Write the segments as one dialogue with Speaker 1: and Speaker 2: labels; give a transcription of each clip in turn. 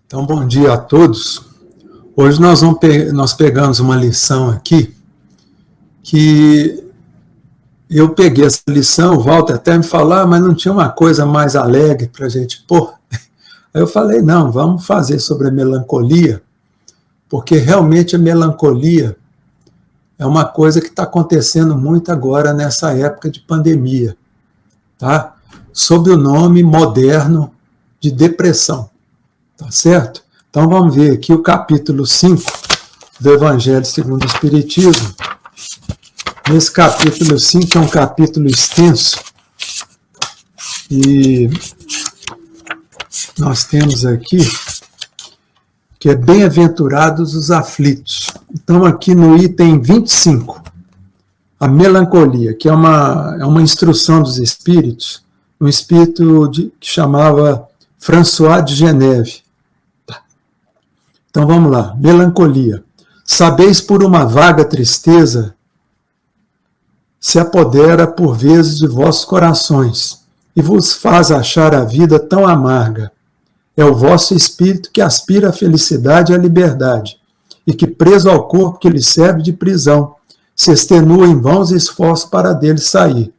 Speaker 1: Então, bom dia a todos. Hoje nós pegamos uma lição aqui que eu peguei essa lição, o Walter até me falou, mas não tinha uma coisa mais alegre para a gente pôr. Aí eu falei, não, vamos fazer sobre a melancolia, porque realmente a melancolia é uma coisa que está acontecendo muito agora nessa época de pandemia, tá? Sob o nome moderno de depressão. Tá certo? Então vamos ver aqui o capítulo 5 do Evangelho segundo o Espiritismo. Nesse capítulo 5 é um capítulo extenso e nós temos aqui que é bem-aventurados os aflitos. Então aqui no item 25, a melancolia, que é uma instrução dos espíritos, um espírito que chamava François de Geneve. Então vamos lá, melancolia. Sabeis por uma vaga tristeza se apodera por vezes de vossos corações e vos faz achar a vida tão amarga. É o vosso espírito que aspira à felicidade e à liberdade e que, preso ao corpo que lhe serve de prisão, se extenua em vãos esforços para dele sair.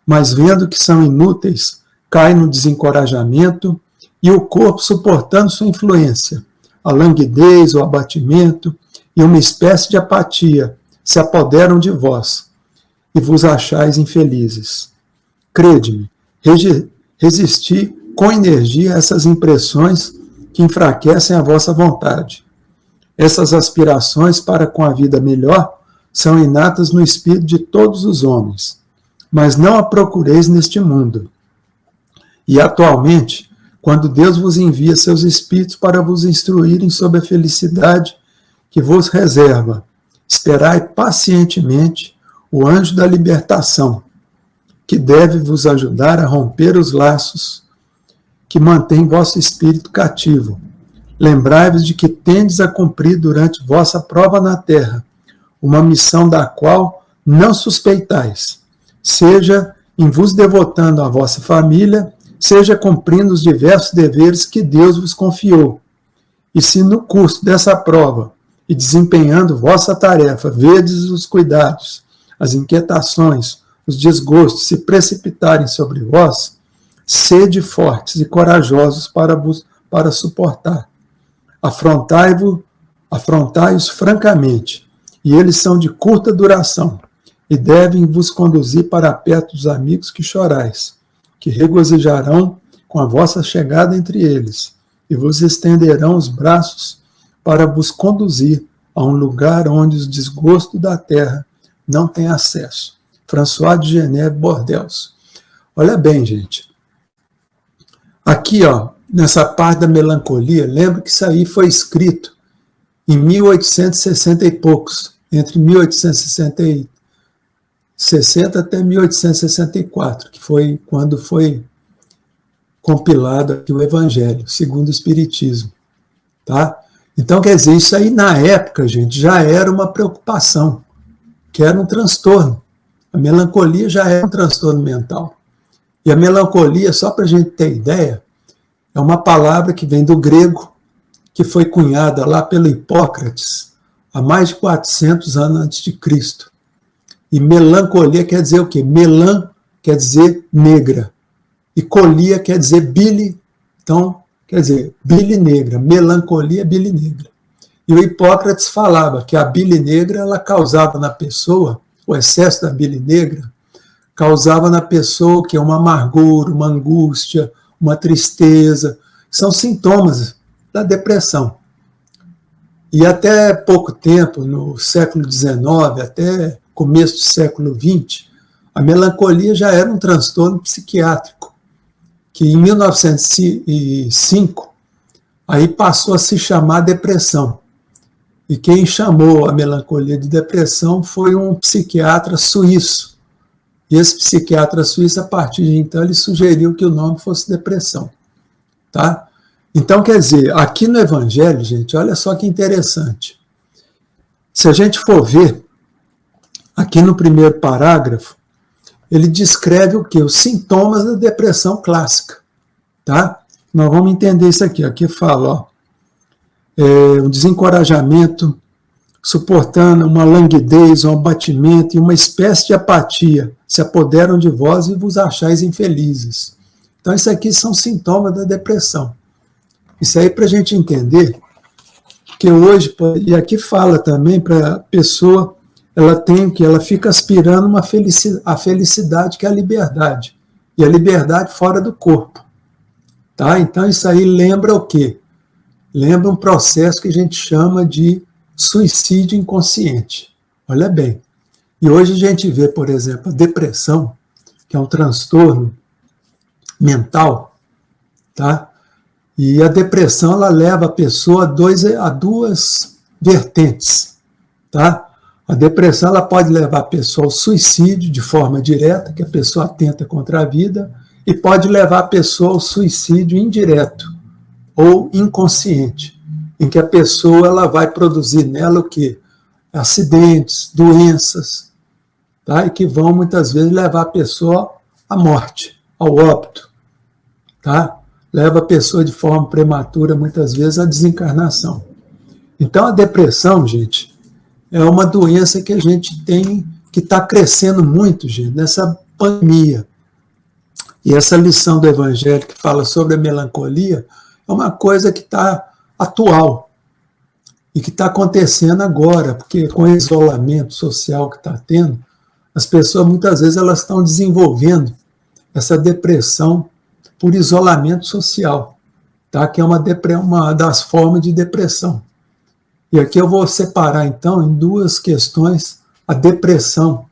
Speaker 1: Mas vendo que são inúteis, cai no desencorajamento e o corpo, suportando sua influência, a languidez, o abatimento e uma espécie de apatia se apoderam de vós e vos achais infelizes. Crede-me, resisti com energia a essas impressões que enfraquecem a vossa vontade. Essas aspirações para com a vida melhor são inatas no espírito de todos os homens, mas não a procureis neste mundo. E atualmente, quando Deus vos envia seus espíritos para vos instruírem sobre a felicidade que vos reserva, esperai pacientemente o anjo da libertação, que deve vos ajudar a romper os laços que mantêm vosso espírito cativo. Lembrai-vos de que tendes a cumprir durante vossa prova na terra, uma missão da qual não suspeitais, seja em vos devotando à vossa família, seja cumprindo os diversos deveres que Deus vos confiou. E se no curso dessa prova, e desempenhando vossa tarefa, vedes os cuidados, as inquietações, os desgostos se precipitarem sobre vós, sede fortes e corajosos para suportar. Afrontai-os francamente, e eles são de curta duração, e devem vos conduzir para perto dos amigos que chorais, que regozijarão com a vossa chegada entre eles, e vos estenderão os braços para vos conduzir a um lugar onde os desgostos da terra não têm acesso. François de Geneve, Bordeaux. Olha bem, gente. Aqui, ó, nessa parte da melancolia, lembra que isso aí foi escrito em 1860 e poucos, entre 1860 até 1864, que foi quando foi compilado aqui o Evangelho, segundo o Espiritismo. Tá? Então, quer dizer, isso aí na época, gente, já era uma preocupação, que era um transtorno. A melancolia já era um transtorno mental. E a melancolia, só para a gente ter ideia, é uma palavra que vem do grego, que foi cunhada lá pelo Hipócrates, há mais de 400 anos antes de Cristo. E melancolia quer dizer o quê? Melan quer dizer negra. E colia quer dizer bile. Então, quer dizer, bile negra. Melancolia, bile negra. E o Hipócrates falava que a bile negra, ela causava na pessoa, o excesso da bile negra, causava na pessoa que é uma amargura, uma angústia, uma tristeza. São sintomas da depressão. E até pouco tempo, no século XIX, até começo do século XX, a melancolia já era um transtorno psiquiátrico, que em 1905 aí passou a se chamar depressão. E quem chamou a melancolia de depressão foi um psiquiatra suíço. E esse psiquiatra suíço, a partir de então, ele sugeriu que o nome fosse depressão. Tá? Então, quer dizer, aqui no Evangelho, gente, olha só que interessante. Se a gente for ver, aqui no primeiro parágrafo, ele descreve o quê? Os sintomas da depressão clássica. Tá? Nós vamos entender isso aqui. Aqui fala, ó, um desencorajamento, suportando uma languidez, um abatimento e uma espécie de apatia, se apoderam de vós e vos achais infelizes. Então, isso aqui são sintomas da depressão. Isso aí para a gente entender que hoje, e aqui fala também para a pessoa, ela fica aspirando a felicidade, que é a liberdade, e a liberdade fora do corpo. Tá? Então, isso aí lembra o quê? Lembra um processo que a gente chama de suicídio inconsciente. Olha bem. E hoje a gente vê, por exemplo, a depressão, que é um transtorno mental, tá? E a depressão, ela leva a pessoa a duas vertentes, tá? A depressão, ela pode levar a pessoa ao suicídio de forma direta, que a pessoa atenta contra a vida, e pode levar a pessoa ao suicídio indireto ou inconsciente, em que a pessoa ela vai produzir nela o quê? Acidentes, doenças, tá? E que vão muitas vezes levar a pessoa à morte, ao óbito, tá? Leva a pessoa de forma prematura, muitas vezes, à desencarnação. Então, a depressão, gente, é uma doença que a gente tem, que está crescendo muito, gente, nessa pandemia. E essa lição do Evangelho que fala sobre a melancolia é uma coisa que está atual e que está acontecendo agora, porque com o isolamento social que está tendo, as pessoas muitas vezes elas estão desenvolvendo essa depressão por isolamento social, tá? Que é uma das formas de depressão. E aqui eu vou separar, então, em duas questões, a depressão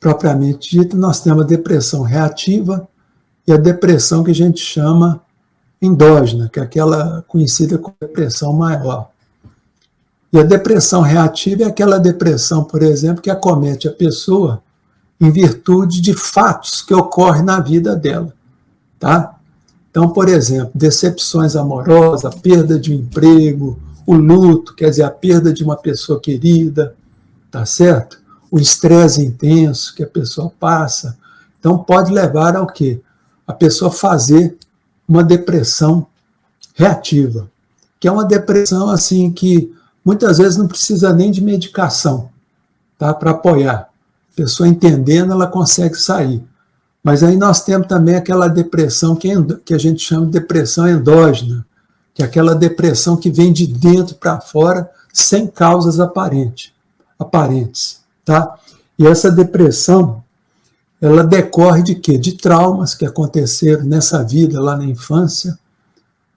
Speaker 1: propriamente dita. Nós temos a depressão reativa e a depressão que a gente chama endógena, que é aquela conhecida como depressão maior. E a depressão reativa é aquela depressão, por exemplo, que acomete a pessoa em virtude de fatos que ocorrem na vida dela. Tá? Então, por exemplo, decepções amorosas, a perda de um emprego, o luto, quer dizer, a perda de uma pessoa querida, tá certo? O estresse intenso que a pessoa passa. Então, pode levar ao quê? A pessoa fazer uma depressão reativa, que é uma depressão assim que muitas vezes não precisa nem de medicação, tá? Para apoiar. A pessoa entendendo, ela consegue sair. Mas aí nós temos também aquela depressão que a gente chama de depressão endógena, que é aquela depressão que vem de dentro para fora, sem causas aparentes. Tá? E essa depressão, ela decorre de quê? De traumas que aconteceram nessa vida, lá na infância,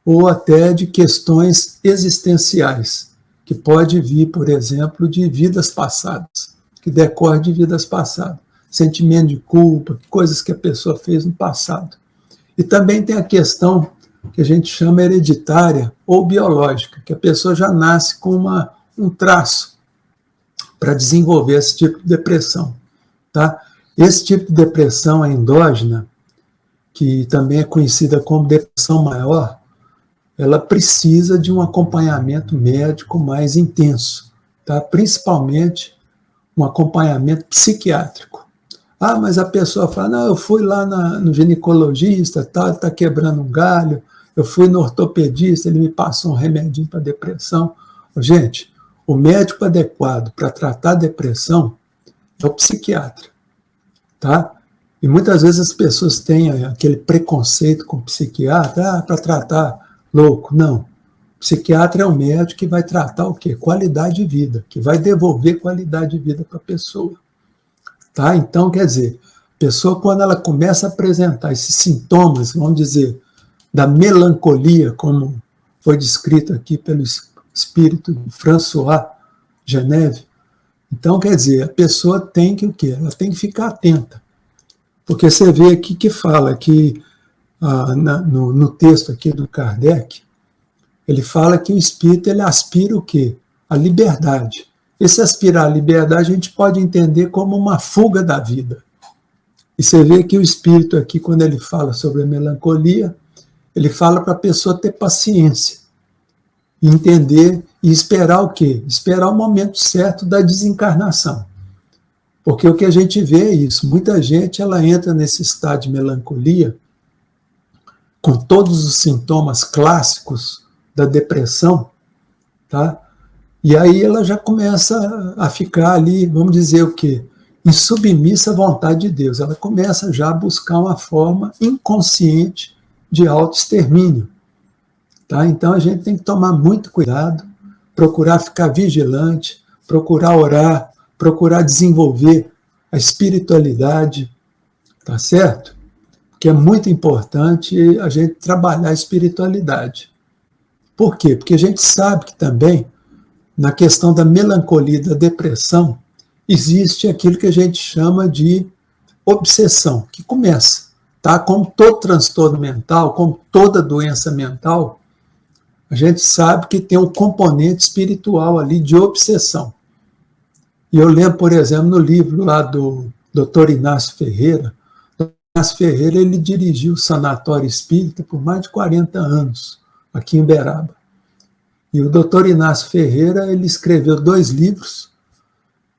Speaker 1: ou até de questões existenciais, que pode vir, por exemplo, de vidas passadas, que decorre de vidas passadas. Sentimento de culpa, coisas que a pessoa fez no passado. E também tem a questão que a gente chama hereditária ou biológica, que a pessoa já nasce com um traço para desenvolver esse tipo de depressão. Tá? Esse tipo de depressão, a endógena, que também é conhecida como depressão maior, ela precisa de um acompanhamento médico mais intenso, tá? Principalmente um acompanhamento psiquiátrico. Ah, mas a pessoa fala, não, eu fui lá no ginecologista, tá, ele está quebrando um galho, eu fui no ortopedista, ele me passou um remedinho para depressão. Gente, o médico adequado para tratar a depressão é o psiquiatra, tá? E muitas vezes as pessoas têm aquele preconceito com o psiquiatra, para tratar louco. Não, o psiquiatra é o médico que vai tratar o quê? Qualidade de vida, que vai devolver qualidade de vida para a pessoa. Tá? Então, quer dizer, a pessoa, quando ela começa a apresentar esses sintomas, vamos dizer, da melancolia, como foi descrito aqui pelo espírito de François Geneve, então, quer dizer, a pessoa tem que o quê? Ela tem que ficar atenta. Porque você vê aqui que fala que, no texto aqui do Kardec, ele fala que o espírito ele aspira o quê? A liberdade. Esse aspirar à liberdade a gente pode entender como uma fuga da vida. E você vê que o espírito aqui, quando ele fala sobre a melancolia, ele fala para a pessoa ter paciência, entender e esperar o quê? Esperar o momento certo da desencarnação. Porque o que a gente vê é isso. Muita gente ela entra nesse estado de melancolia com todos os sintomas clássicos da depressão, tá? E aí ela já começa a ficar ali, vamos dizer o quê? Insubmissa à vontade de Deus. Ela começa já a buscar uma forma inconsciente de autoextermínio, tá? Então a gente tem que tomar muito cuidado, procurar ficar vigilante, procurar orar, procurar desenvolver a espiritualidade, tá certo? Porque é muito importante a gente trabalhar a espiritualidade. Por quê? Porque a gente sabe que também, na questão da melancolia e da depressão, existe aquilo que a gente chama de obsessão, que começa, tá? Como todo transtorno mental, como toda doença mental, a gente sabe que tem um componente espiritual ali de obsessão. E eu lembro, por exemplo, no livro lá do Dr. Inácio Ferreira. Inácio Ferreira, ele dirigiu o Sanatório Espírita por mais de 40 anos, aqui em Uberaba. E o Dr. Inácio Ferreira, ele escreveu 2 livros,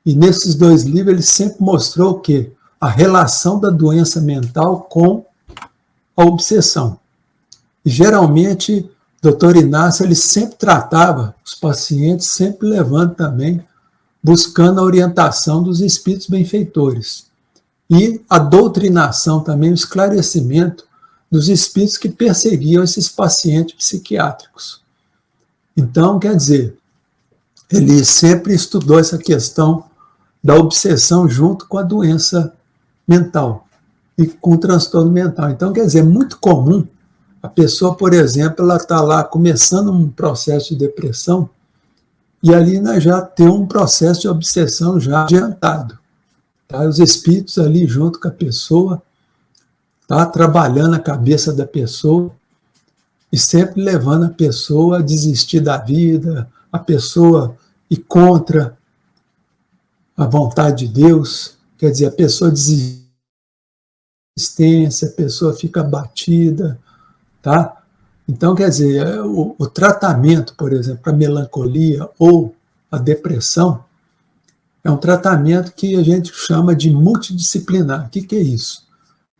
Speaker 1: e nesses 2 livros ele sempre mostrou o quê? A relação da doença mental com a obsessão. E geralmente, o Dr. Inácio, ele sempre tratava os pacientes, sempre levando também, buscando a orientação dos espíritos benfeitores. E a doutrinação também, o esclarecimento dos espíritos que perseguiam esses pacientes psiquiátricos. Então, quer dizer, ele sempre estudou essa questão da obsessão junto com a doença mental e com o transtorno mental. Então, quer dizer, é muito comum a pessoa, por exemplo, ela está lá começando um processo de depressão e ali já tem um processo de obsessão já adiantado. Tá? Os espíritos ali junto com a pessoa, tá? Trabalhando a cabeça da pessoa e sempre levando a pessoa a desistir da vida, a pessoa ir contra a vontade de Deus, quer dizer, a pessoa desistência, a pessoa fica abatida, tá? Então, quer dizer, o tratamento, por exemplo, para a melancolia ou a depressão, é um tratamento que a gente chama de multidisciplinar. O que é isso?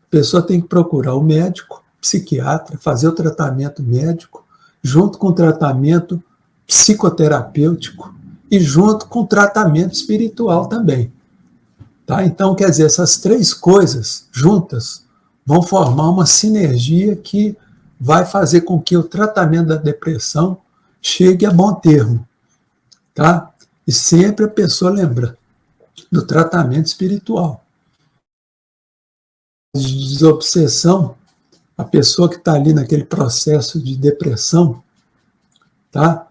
Speaker 1: A pessoa tem que procurar o médico, psiquiatra, fazer o tratamento médico, junto com o tratamento psicoterapêutico e junto com o tratamento espiritual também. Tá? Então, quer dizer, essas 3 coisas juntas vão formar uma sinergia que vai fazer com que o tratamento da depressão chegue a bom termo. Tá? E sempre a pessoa lembra do tratamento espiritual. Desobsessão, a pessoa que está ali naquele processo de depressão, tá?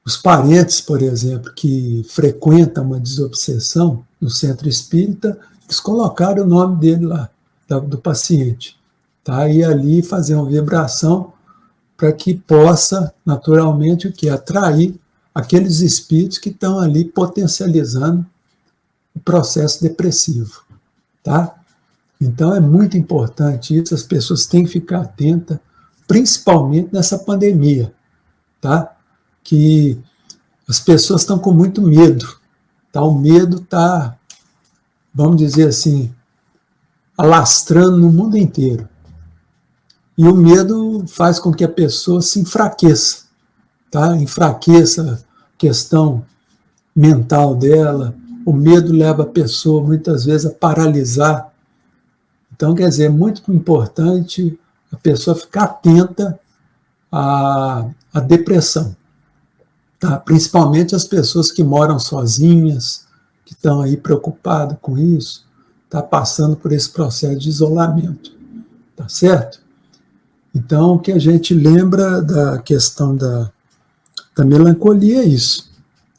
Speaker 1: Os parentes, por exemplo, que frequentam uma desobsessão no centro espírita, eles colocaram o nome dele lá, do paciente. Tá? E ali fazer uma vibração para que possa, naturalmente, o que? Atrair aqueles espíritos que estão ali potencializando o processo depressivo. Tá? Então é muito importante isso, as pessoas têm que ficar atentas, principalmente nessa pandemia, tá? Que as pessoas estão com muito medo, tá? O medo está, vamos dizer assim, alastrando no mundo inteiro. E o medo faz com que a pessoa se enfraqueça, tá? Enfraqueça a questão mental dela, o medo leva a pessoa muitas vezes a paralisar. Então, quer dizer, é muito importante a pessoa ficar atenta à depressão, tá? Principalmente as pessoas que moram sozinhas, que estão aí preocupadas com isso, tá passando por esse processo de isolamento, tá certo? Então, o que a gente lembra da questão da melancolia é isso,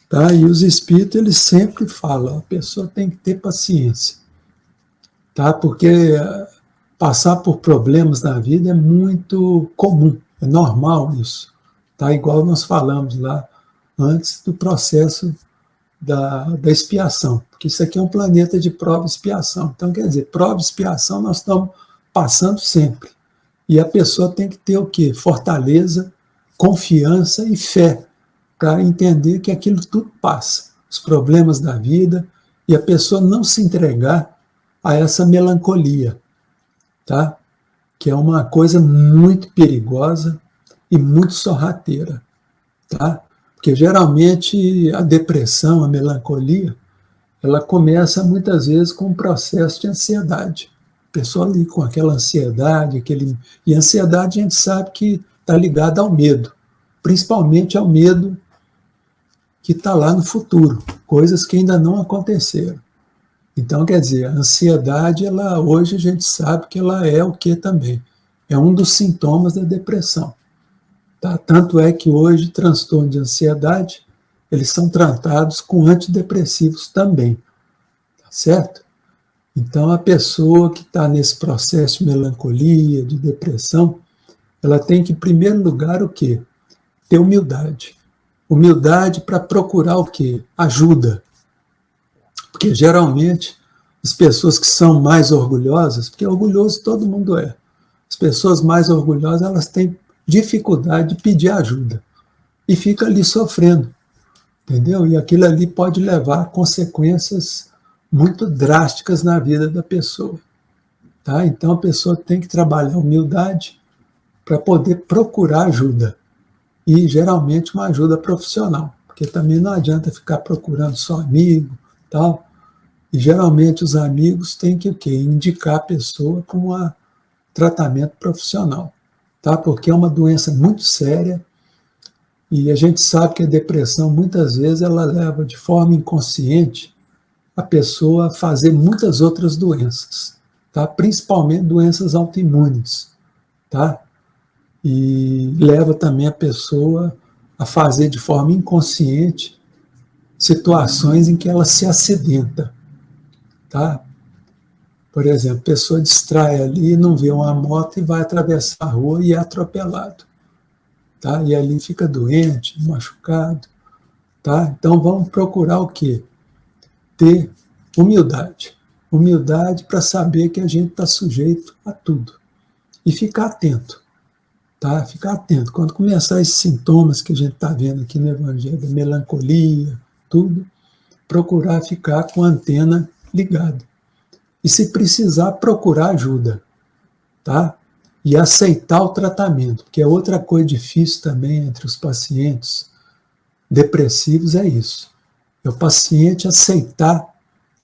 Speaker 1: tá? E os espíritos, eles sempre falam, a pessoa tem que ter paciência, tá? Porque passar por problemas na vida é muito comum, é normal isso, tá? Igual nós falamos lá antes do processo da expiação, porque isso aqui é um planeta de prova e expiação. Então, quer dizer, prova e expiação nós estamos passando sempre. E a pessoa tem que ter o quê? Fortaleza, confiança e fé, para entender que aquilo tudo passa, os problemas da vida, e a pessoa não se entregar a essa melancolia, tá? Que é uma coisa muito perigosa e muito sorrateira, tá? Porque geralmente a depressão, a melancolia, ela começa muitas vezes com um processo de ansiedade. A pessoa ali com aquela ansiedade, e a ansiedade a gente sabe que está ligada ao medo, principalmente ao medo que está lá no futuro, coisas que ainda não aconteceram. Então, quer dizer, a ansiedade, hoje a gente sabe que ela é o que também? É um dos sintomas da depressão. Tá? Tanto é que hoje transtorno de ansiedade, eles são tratados com antidepressivos também, tá certo? Então, a pessoa que está nesse processo de melancolia, de depressão, ela tem que, em primeiro lugar, o quê? Ter humildade. Humildade para procurar o quê? Ajuda. Porque, geralmente, as pessoas que são mais orgulhosas, porque orgulhoso todo mundo é, as pessoas mais orgulhosas, elas têm dificuldade de pedir ajuda. E fica ali sofrendo, entendeu? E aquilo ali pode levar a consequências muito drásticas na vida da pessoa. Tá? Então, a pessoa tem que trabalhar a humildade para poder procurar ajuda. E, geralmente, uma ajuda profissional. Porque também não adianta ficar procurando só amigo, tal. E, geralmente, os amigos têm que o quê? Indicar a pessoa para um tratamento profissional. Tá? Porque é uma doença muito séria e a gente sabe que a depressão, muitas vezes, ela leva de forma inconsciente a pessoa a fazer muitas outras doenças, tá? Principalmente doenças autoimunes, tá? E leva também a pessoa a fazer de forma inconsciente situações em que ela se acidenta, tá? Por exemplo, a pessoa distrai ali, não vê uma moto e vai atravessar a rua e é atropelado, tá? E ali fica doente, machucado, tá? Então vamos procurar o quê? Ter humildade. Humildade para saber que a gente está sujeito a tudo. E ficar atento, tá? Ficar atento. Quando começar esses sintomas que a gente está vendo aqui no Evangelho, melancolia, tudo, procurar ficar com a antena ligada. E se precisar, procurar ajuda, tá? E aceitar o tratamento, porque é outra coisa difícil também entre os pacientes depressivos, é isso. É o paciente aceitar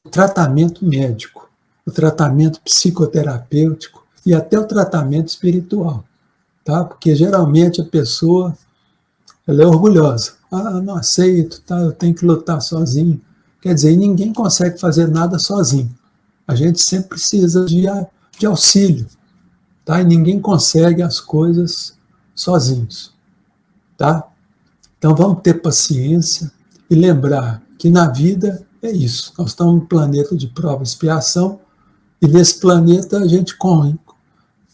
Speaker 1: o tratamento médico, o tratamento psicoterapêutico e até o tratamento espiritual, tá? Porque geralmente a pessoa, ela é orgulhosa. Ah, não aceito, tá? Eu tenho que lutar sozinho. Quer dizer, ninguém consegue fazer nada sozinho. A gente sempre precisa de auxílio, tá? E ninguém consegue as coisas sozinhos, tá? Então vamos ter paciência e lembrar que na vida é isso. Nós estamos num planeta de prova e expiação e nesse planeta a gente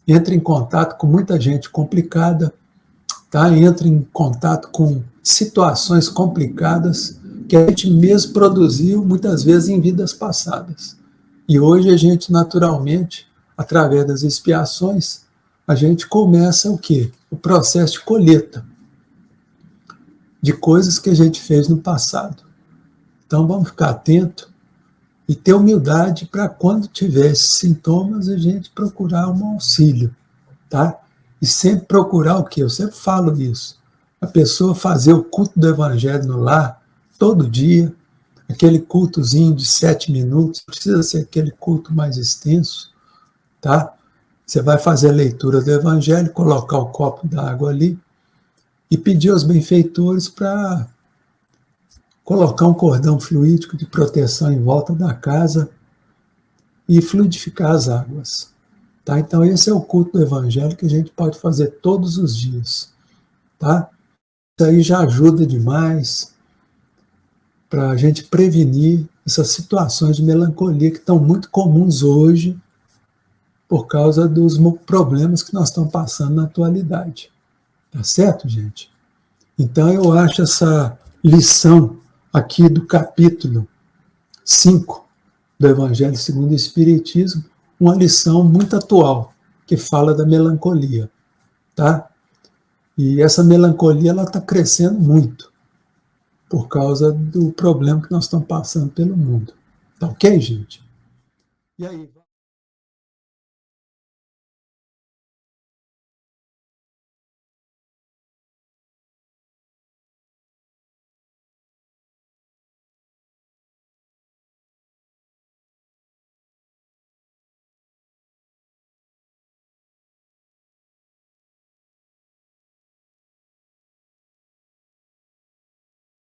Speaker 1: entra em contato com muita gente complicada, tá? Entra em contato com situações complicadas que a gente mesmo produziu muitas vezes em vidas passadas. E hoje a gente, naturalmente, através das expiações, a gente começa o quê? O processo de colheita de coisas que a gente fez no passado. Então vamos ficar atento e ter humildade para quando tiver esses sintomas a gente procurar um auxílio, tá? E sempre procurar o quê? Eu sempre falo isso. A pessoa fazer o culto do Evangelho no lar, todo dia, aquele cultozinho de 7 minutos, precisa ser aquele culto mais extenso, tá? Você vai fazer a leitura do Evangelho, colocar o copo d'água ali e pedir aos benfeitores para colocar um cordão fluídico de proteção em volta da casa e fluidificar as águas. Tá? Então esse é o culto do Evangelho que a gente pode fazer todos os dias. Tá? Isso aí já ajuda demais para a gente prevenir essas situações de melancolia que estão muito comuns hoje por causa dos problemas que nós estamos passando na atualidade. Tá certo, gente? Então eu acho essa lição aqui do capítulo 5 do Evangelho segundo o Espiritismo uma lição muito atual, que fala da melancolia. Tá? E essa melancolia está crescendo muito por causa do problema que nós estamos passando pelo mundo. Tá ok, gente? E aí?